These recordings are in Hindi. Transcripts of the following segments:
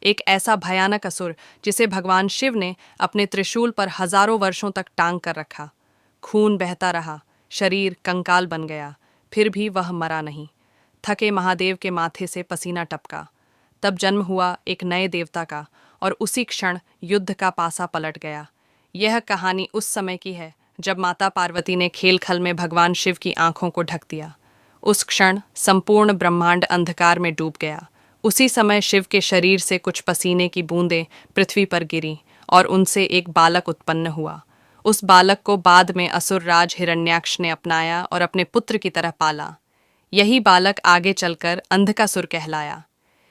एक ऐसा भयानक असुर जिसे भगवान शिव ने अपने त्रिशूल पर हजारों वर्षों तक टांग कर रखा। खून बहता रहा, शरीर कंकाल बन गया, फिर भी वह मरा नहीं। थके महादेव के माथे से पसीना टपका। तब जन्म हुआ एक नए देवता का, और उसी क्षण युद्ध का पासा पलट गया। यह कहानी उस समय की है जब माता पार्वती ने खेलखल में भगवान शिव की आंखों को ढक दिया। उस क्षण संपूर्ण ब्रह्मांड अंधकार में डूब गया। उसी समय शिव के शरीर से कुछ पसीने की बूंदें पृथ्वी पर गिरीं और उनसे एक बालक उत्पन्न हुआ। उस बालक को बाद में असुर राज हिरण्याक्ष ने अपनाया और अपने पुत्र की तरह पाला। यही बालक आगे चलकर अंधकासुर कहलाया।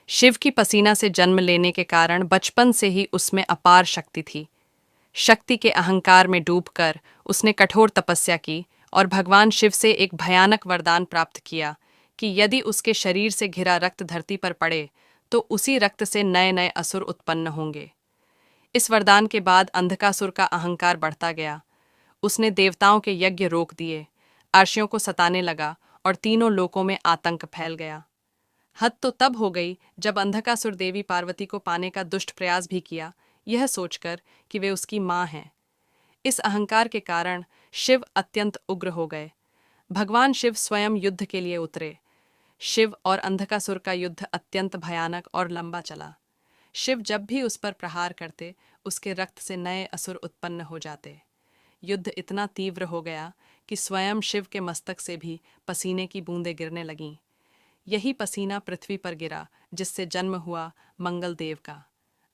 शिव की पसीना से जन्म लेने के कारण बचपन से ही उसमें अपार शक्ति थी। शक्ति के अहंकार में डूबकर उसने कठोर तपस्या की और भगवान शिव से एक भयानक वरदान प्राप्त किया कि यदि उसके शरीर से घिरा रक्त धरती पर पड़े तो उसी रक्त से नए नए असुर उत्पन्न होंगे। इस वरदान के बाद अंधकासुर का अहंकार बढ़ता गया। उसने देवताओं के यज्ञ रोक दिए, अर्षियों को सताने लगा और तीनों लोकों में आतंक फैल गया। हद तो तब हो गई जब अंधकासुर देवी पार्वती को पाने का दुष्ट प्रयास भी किया, यह सोचकर कि वे उसकी मां हैं। इस अहंकार के कारण शिव अत्यंत उग्र हो गए। भगवान शिव स्वयं युद्ध के लिए उतरे। शिव और अंधकासुर का युद्ध अत्यंत भयानक और लंबा चला। शिव जब भी उस पर प्रहार करते, उसके रक्त से नए असुर उत्पन्न हो जाते। युद्ध इतना तीव्र हो गया कि स्वयं शिव के मस्तक से भी पसीने की बूंदें गिरने लगीं। यही पसीना पृथ्वी पर गिरा जिससे जन्म हुआ मंगलदेव का।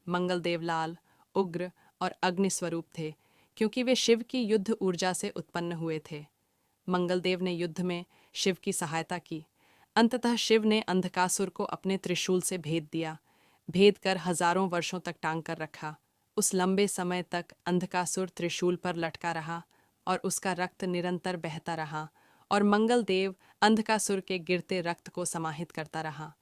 मंगलदेव लाल, उग्र और अग्नि स्वरूप थे, क्योंकि वे शिव की युद्ध ऊर्जा से उत्पन्न हुए थे। मंगलदेव ने युद्ध में शिव की सहायता की। अंततः शिव ने अंधकासुर को अपने त्रिशूल से भेद दिया, भेद कर हजारों वर्षों तक टांग कर रखा। उस लंबे समय तक अंधकासुर त्रिशूल पर लटका रहा और उसका रक्त निरंतर बहता रहा, और मंगलदेव अंधकासुर के गिरते रक्त को समाहित करता रहा।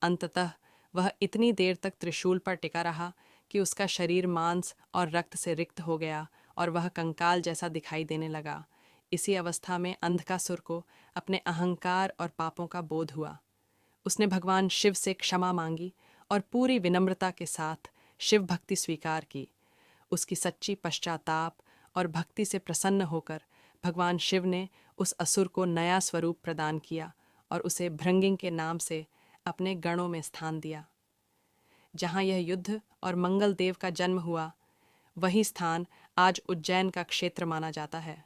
अंततः वह इतनी देर तक त्रिशूल पर टिका रहा कि उसका शरीर मांस और रक्त से रिक्त हो गया और वह कंकाल जैसा दिखाई देने लगा। इसी अवस्था में अंधकासुर को अपने अहंकार और पापों का बोध हुआ। उसने भगवान शिव से क्षमा मांगी और पूरी विनम्रता के साथ शिव भक्ति स्वीकार की। उसकी सच्ची पश्चाताप और भक्ति से प्रसन्न होकर भगवान शिव ने उस असुर को नया स्वरूप प्रदान किया और उसे भृंगिंग के नाम से अपने गणों में स्थान दिया। जहाँ यह युद्ध और मंगल देव का जन्म हुआ, वही स्थान आज उज्जैन का क्षेत्र माना जाता है।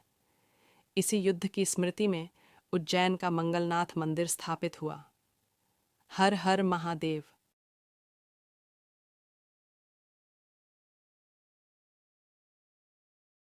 इसी युद्ध की स्मृति में उज्जैन का मंगलनाथ मंदिर स्थापित हुआ। हर हर महादेव।